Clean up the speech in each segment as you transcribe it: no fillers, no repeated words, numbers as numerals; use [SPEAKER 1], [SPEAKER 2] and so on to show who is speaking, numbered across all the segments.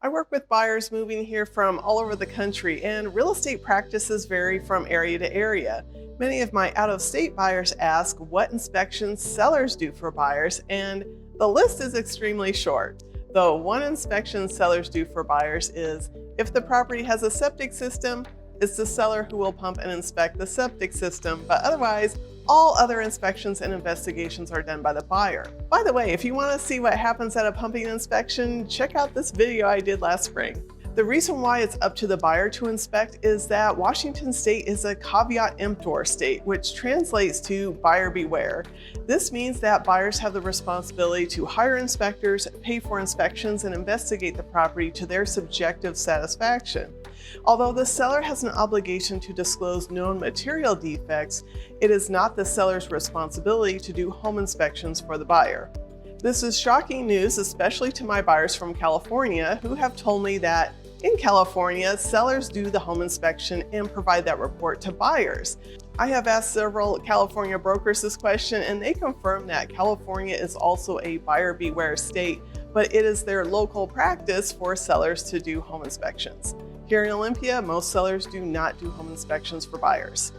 [SPEAKER 1] I work with buyers moving here from all over the country, and real estate practices vary from area to area. Many of my out-of-state buyers ask what inspections sellers do for buyers, and the list is extremely short. The one inspection sellers do for buyers is if the property has a septic system, it's the seller who will pump and inspect the septic system, but otherwise, all other inspections and investigations are done by the buyer. By the way, if you want to see what happens at a pumping inspection, check out this video I did last spring. The reason why it's up to the buyer to inspect is that Washington State is a caveat emptor state, which translates to buyer beware. This means that buyers have the responsibility to hire inspectors, pay for inspections, and investigate the property to their subjective satisfaction. Although the seller has an obligation to disclose known material defects, it is not the seller's responsibility to do home inspections for the buyer. This is shocking news, especially to my buyers from California who have told me that in California, sellers do the home inspection and provide that report to buyers. I have asked several California brokers this question, and they confirm that California is also a buyer beware state, but it is their local practice for sellers to do home inspections. Here in Olympia, most sellers do not do home inspections for buyers.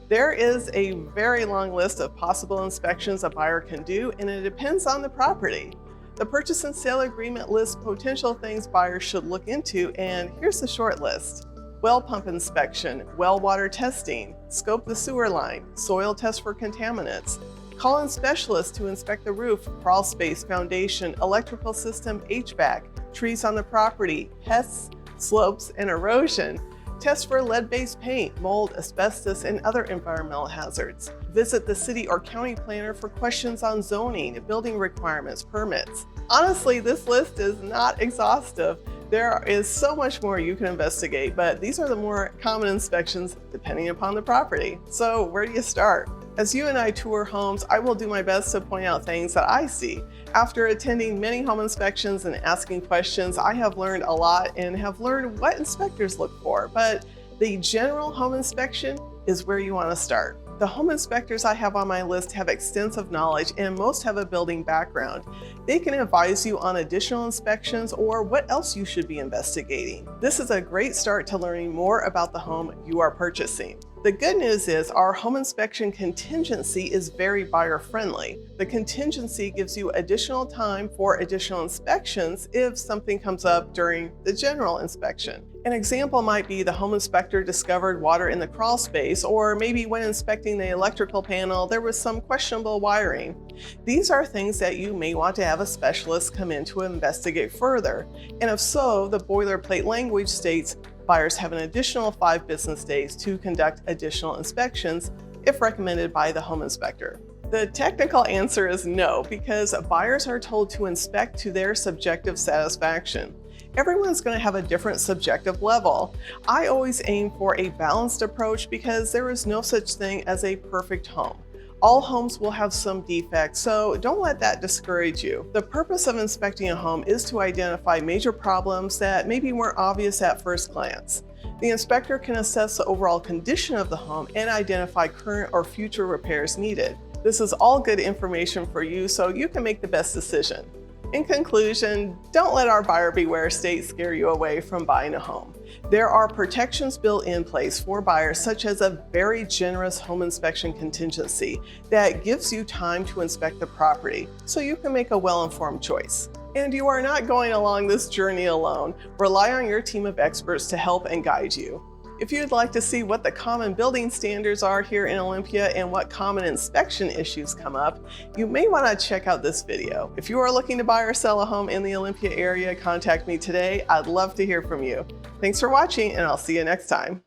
[SPEAKER 1] There is a very long list of possible inspections a buyer can do, and it depends on the property. The purchase and sale agreement lists potential things buyers should look into, and here's the short list. Well pump inspection, well water testing, scope the sewer line, soil test for contaminants, call in specialists to inspect the roof, crawl space, foundation, electrical system, HVAC, trees on the property, pests, slopes, and erosion. Test for lead-based paint, mold, asbestos, and other environmental hazards. Visit the city or county planner for questions on zoning, building requirements, permits. Honestly, this list is not exhaustive. There is so much more you can investigate, but these are the more common inspections depending upon the property. So where do you start? As you and I tour homes, I will do my best to point out things that I see. After attending many home inspections and asking questions, I have learned a lot and have learned what inspectors look for, but the general home inspection is where you want to start. The home inspectors I have on my list have extensive knowledge, and most have a building background. They can advise you on additional inspections or what else you should be investigating. This is a great start to learning more about the home you are purchasing. The good news is our home inspection contingency is very buyer friendly. The contingency gives you additional time for additional inspections if something comes up during the general inspection. An example might be the home inspector discovered water in the crawl space, or maybe when inspecting the electrical panel, there was some questionable wiring. These are things that you may want to have a specialist come in to investigate further. And if so, the boilerplate language states buyers have an additional 5 business days to conduct additional inspections if recommended by the home inspector. The technical answer is no, because buyers are told to inspect to their subjective satisfaction. Everyone's going to have a different subjective level. I always aim for a balanced approach because there is no such thing as a perfect home. All homes will have some defects, so don't let that discourage you. The purpose of inspecting a home is to identify major problems that maybe weren't obvious at first glance. The inspector can assess the overall condition of the home and identify current or future repairs needed. This is all good information for you so you can make the best decision. In conclusion, don't let our buyer beware state scare you away from buying a home. There are protections built in place for buyers, such as a very generous home inspection contingency that gives you time to inspect the property so you can make a well-informed choice. And you are not going along this journey alone. Rely on your team of experts to help and guide you. If you'd like to see what the common building standards are here in Olympia and what common inspection issues come up, you may want to check out this video. If you are looking to buy or sell a home in the Olympia area, contact me today. I'd love to hear from you. Thanks for watching, and I'll see you next time.